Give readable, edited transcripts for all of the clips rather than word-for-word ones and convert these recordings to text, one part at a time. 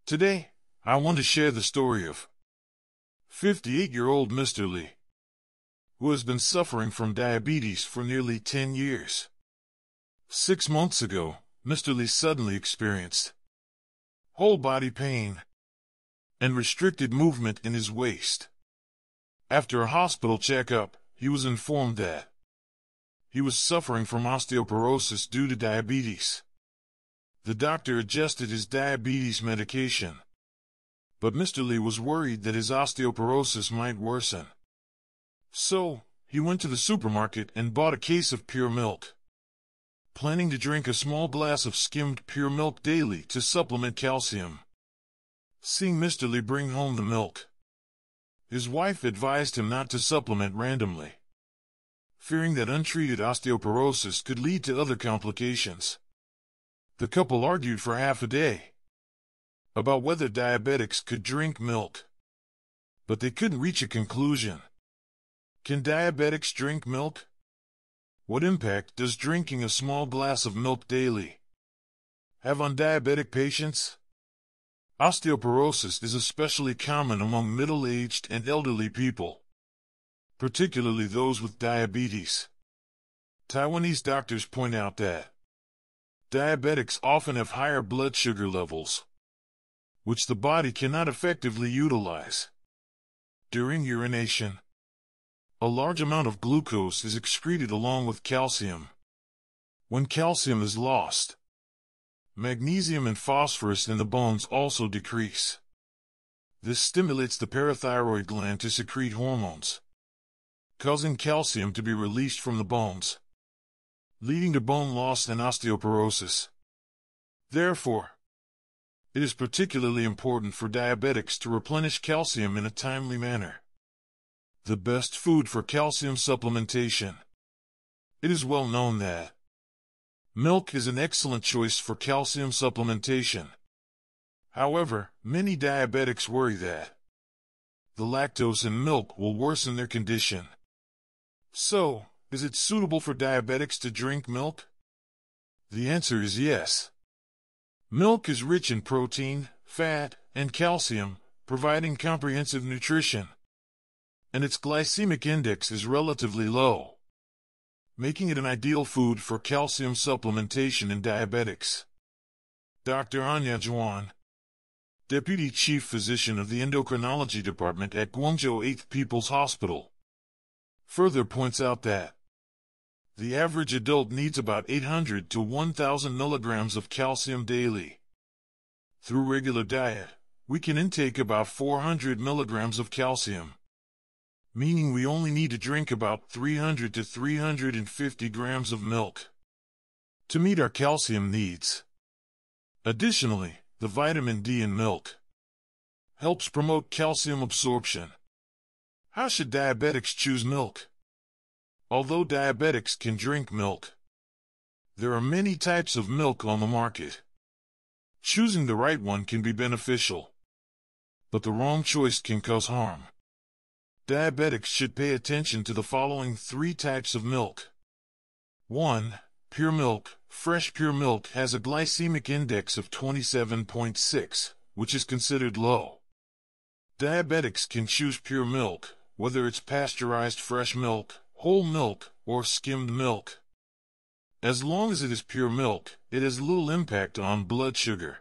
Today, I want to share the story of 58-year-old Mr. Lee, who has been suffering from diabetes for nearly 10 years. 6 months ago, Mr. Lee suddenly experienced whole body pain and restricted movement in his waist. After a hospital checkup, he was informed that he was suffering from osteoporosis due to diabetes. The doctor adjusted his diabetes medication, but Mr. Lee was worried that his osteoporosis might worsen. So, he went to the supermarket and bought a case of pure milk, planning to drink a small glass of skimmed pure milk daily to supplement calcium. Seeing Mr. Lee bring home the milk, his wife advised him not to supplement randomly, fearing that untreated osteoporosis could lead to other complications. The couple argued for half a day about whether diabetics could drink milk, but they couldn't reach a conclusion. Can diabetics drink milk? What impact does drinking a small glass of milk daily have on diabetic patients? Osteoporosis is especially common among middle-aged and elderly people, particularly those with diabetes. Taiwanese doctors point out that diabetics often have higher blood sugar levels, which the body cannot effectively utilize. During urination, a large amount of glucose is excreted along with calcium. When calcium is lost, magnesium and phosphorus in the bones also decrease. This stimulates the parathyroid gland to secrete hormones, causing calcium to be released from the bones, leading to bone loss and osteoporosis. Therefore, it is particularly important for diabetics to replenish calcium in a timely manner. The best food for calcium supplementation. It is well known that milk is an excellent choice for calcium supplementation. However, many diabetics worry that the lactose in milk will worsen their condition. So, is it suitable for diabetics to drink milk? The answer is yes. Milk is rich in protein, fat, and calcium, providing comprehensive nutrition, and its glycemic index is relatively low, making it an ideal food for calcium supplementation in diabetics. Dr. Anya Juan, Deputy Chief Physician of the Endocrinology Department at Guangzhou 8th People's Hospital, further points out that the average adult needs about 800 to 1,000 milligrams of calcium daily. Through regular diet, we can intake about 400 milligrams of calcium, meaning we only need to drink about 300 to 350 grams of milk to meet our calcium needs. Additionally, the vitamin D in milk helps promote calcium absorption. How should diabetics choose milk? Although diabetics can drink milk, there are many types of milk on the market. Choosing the right one can be beneficial, but the wrong choice can cause harm. Diabetics should pay attention to the following 3 types of milk. 1. Pure milk. Fresh pure milk has a glycemic index of 27.6, which is considered low. Diabetics can choose pure milk, whether it's pasteurized fresh milk, whole milk, or skimmed milk. As long as it is pure milk, it has little impact on blood sugar.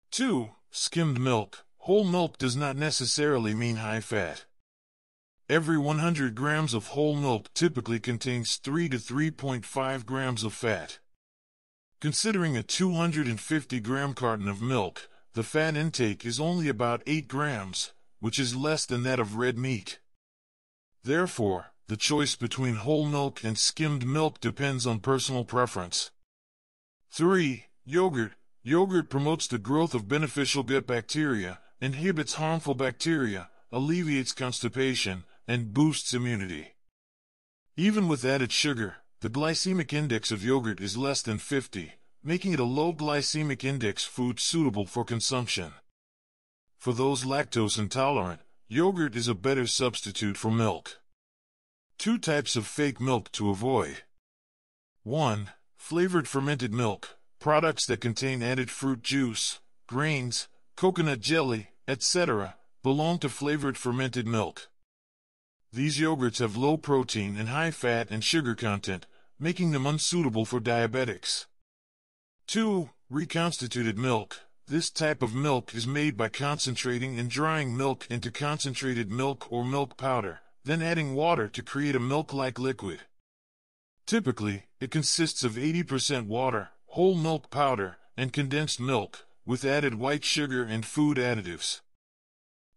2. Skimmed milk. Whole milk does not necessarily mean high fat. Every 100 grams of whole milk typically contains 3 to 3.5 grams of fat. Considering a 250-gram carton of milk, the fat intake is only about 8 grams, which is less than that of red meat. Therefore, the choice between whole milk and skimmed milk depends on personal preference. 3. Yogurt. Yogurt promotes the growth of beneficial gut bacteria, inhibits harmful bacteria, alleviates constipation, and boosts immunity. Even with added sugar, the glycemic index of yogurt is less than 50, making it a low glycemic index food suitable for consumption. For those lactose intolerant, yogurt is a better substitute for milk. 2 types of fake milk to avoid. 1. Flavored fermented milk. Products that contain added fruit juice, grains, coconut jelly, etc., belong to flavored fermented milk. These yogurts have low protein and high fat and sugar content, making them unsuitable for diabetics. 2. Reconstituted milk. This type of milk is made by concentrating and drying milk into concentrated milk or milk powder, then adding water to create a milk-like liquid. Typically, it consists of 80% water, whole milk powder, and condensed milk, with added white sugar and food additives.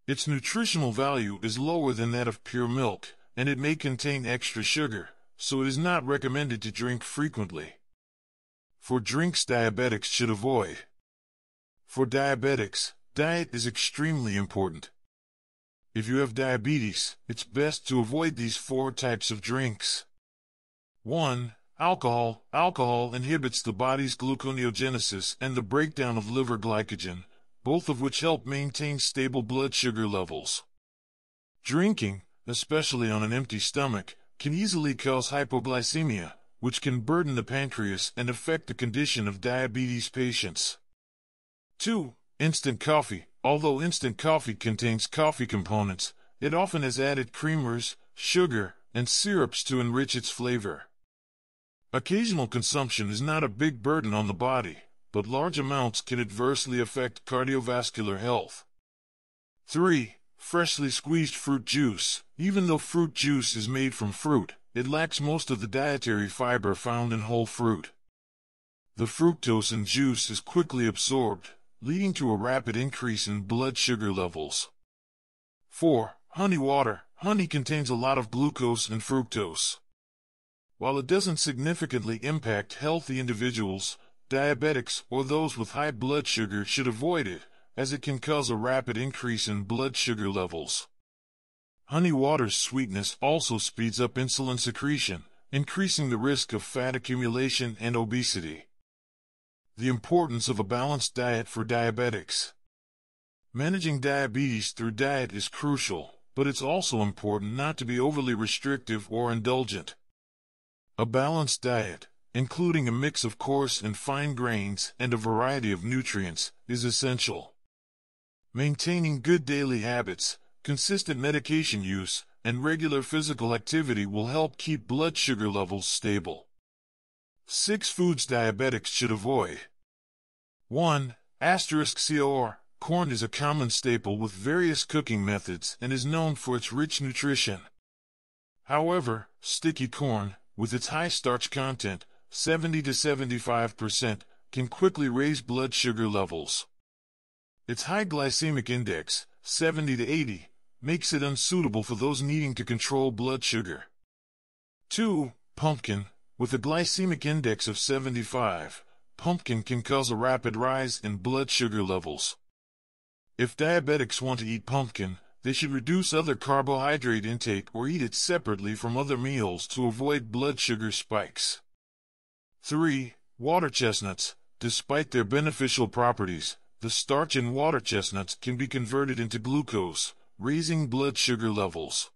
Its nutritional value is lower than that of pure milk, and it may contain extra sugar, so it is not recommended to drink frequently. For drinks diabetics should avoid. For diabetics, diet is extremely important. If you have diabetes, it's best to avoid these 4 types of drinks. 1. Alcohol. Alcohol inhibits the body's gluconeogenesis and the breakdown of liver glycogen, both of which help maintain stable blood sugar levels. Drinking, especially on an empty stomach, can easily cause hypoglycemia, which can burden the pancreas and affect the condition of diabetes patients. 2. Instant coffee. Although instant coffee contains coffee components, it often has added creamers, sugar, and syrups to enrich its flavor. Occasional consumption is not a big burden on the body, but large amounts can adversely affect cardiovascular health. 3. Freshly squeezed fruit juice. Even though fruit juice is made from fruit, it lacks most of the dietary fiber found in whole fruit. The fructose in juice is quickly absorbed, leading to a rapid increase in blood sugar levels. 4. Honey water. Honey contains a lot of glucose and fructose. While it doesn't significantly impact healthy individuals, diabetics or those with high blood sugar should avoid it, as it can cause a rapid increase in blood sugar levels. Honey water's sweetness also speeds up insulin secretion, increasing the risk of fat accumulation and obesity. The importance of a balanced diet for diabetics. Managing diabetes through diet is crucial, but it's also important not to be overly restrictive or indulgent. A balanced diet, including a mix of coarse and fine grains and a variety of nutrients, is essential. Maintaining good daily habits, consistent medication use, and regular physical activity will help keep blood sugar levels stable. 6 foods diabetics should avoid. 1. *COR. Corn is a common staple with various cooking methods and is known for its rich nutrition. However, sticky corn, with its high starch content, 70 to 75%, can quickly raise blood sugar levels. Its high glycemic index, 70 to 80, makes it unsuitable for those needing to control blood sugar. 2. Pumpkin. With a glycemic index of 75, pumpkin can cause a rapid rise in blood sugar levels. If diabetics want to eat pumpkin, they should reduce other carbohydrate intake or eat it separately from other meals to avoid blood sugar spikes. 3. Water chestnuts. Despite their beneficial properties, the starch in water chestnuts can be converted into glucose, raising blood sugar levels.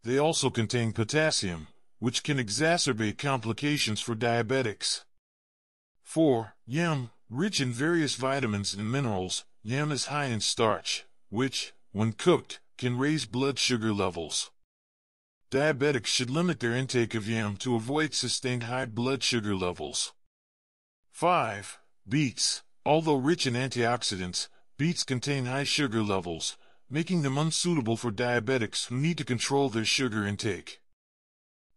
They also contain potassium, which can exacerbate complications for diabetics. 4. Yam. Rich in various vitamins and minerals, yam is high in starch, which, when cooked, can raise blood sugar levels. Diabetics should limit their intake of yam to avoid sustained high blood sugar levels. 5. Beets. Although rich in antioxidants, beets contain high sugar levels, making them unsuitable for diabetics who need to control their sugar intake.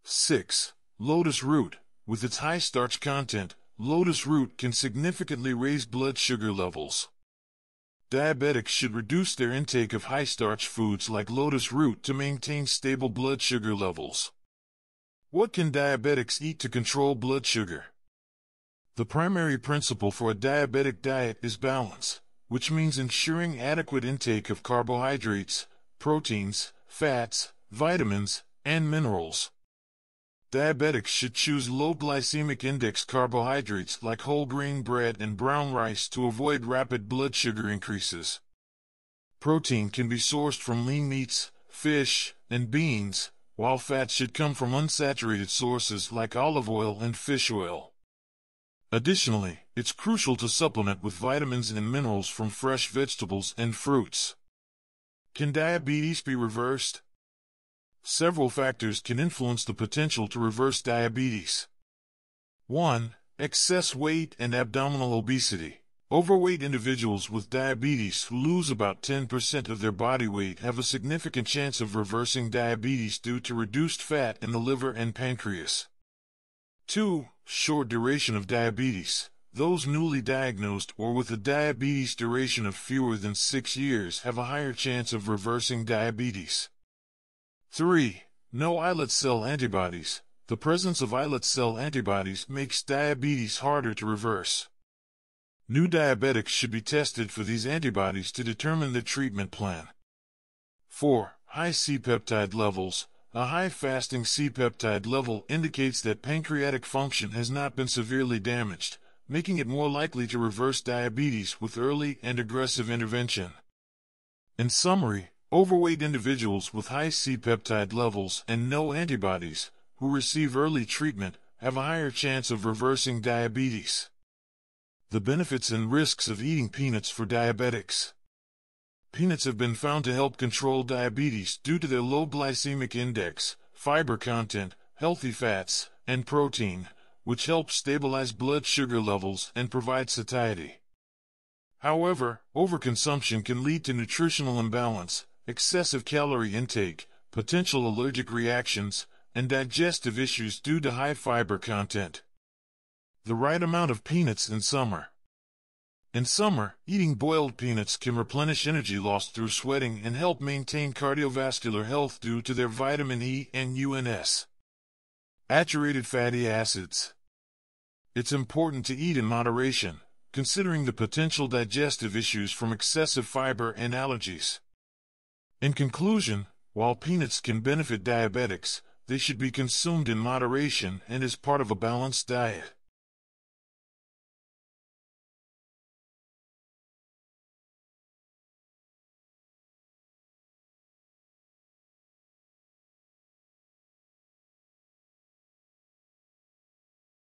6. Lotus root. With its high starch content, lotus root can significantly raise blood sugar levels. Diabetics should reduce their intake of high-starch foods like lotus root to maintain stable blood sugar levels. What can diabetics eat to control blood sugar? The primary principle for a diabetic diet is balance, which means ensuring adequate intake of carbohydrates, proteins, fats, vitamins, and minerals. Diabetics should choose low glycemic index carbohydrates like whole grain bread and brown rice to avoid rapid blood sugar increases. Protein can be sourced from lean meats, fish, and beans, while fats should come from unsaturated sources like olive oil and fish oil. Additionally, it's crucial to supplement with vitamins and minerals from fresh vegetables and fruits. Can diabetes be reversed? Several factors can influence the potential to reverse diabetes. 1. Excess weight and abdominal obesity. Overweight individuals with diabetes who lose about 10% of their body weight have a significant chance of reversing diabetes due to reduced fat in the liver and pancreas. 2. Short duration of diabetes. Those newly diagnosed or with a diabetes duration of fewer than 6 years have a higher chance of reversing diabetes. 3. No islet cell antibodies. The presence of islet cell antibodies makes diabetes harder to reverse. New diabetics should be tested for these antibodies to determine the treatment plan. 4. High C-peptide levels. A high fasting C-peptide level indicates that pancreatic function has not been severely damaged, making it more likely to reverse diabetes with early and aggressive intervention. In summary, overweight individuals with high C-peptide levels and no antibodies, who receive early treatment, have a higher chance of reversing diabetes. The benefits and risks of eating peanuts for diabetics. Peanuts have been found to help control diabetes due to their low glycemic index, fiber content, healthy fats, and protein, which helps stabilize blood sugar levels and provide satiety. However, overconsumption can lead to nutritional imbalance, excessive calorie intake, potential allergic reactions, and digestive issues due to high fiber content. The right amount of peanuts in summer. In summer, eating boiled peanuts can replenish energy lost through sweating and help maintain cardiovascular health due to their vitamin E and UNS. Saturated fatty acids. It's important to eat in moderation, considering the potential digestive issues from excessive fiber and allergies. In conclusion, while peanuts can benefit diabetics, they should be consumed in moderation and as part of a balanced diet.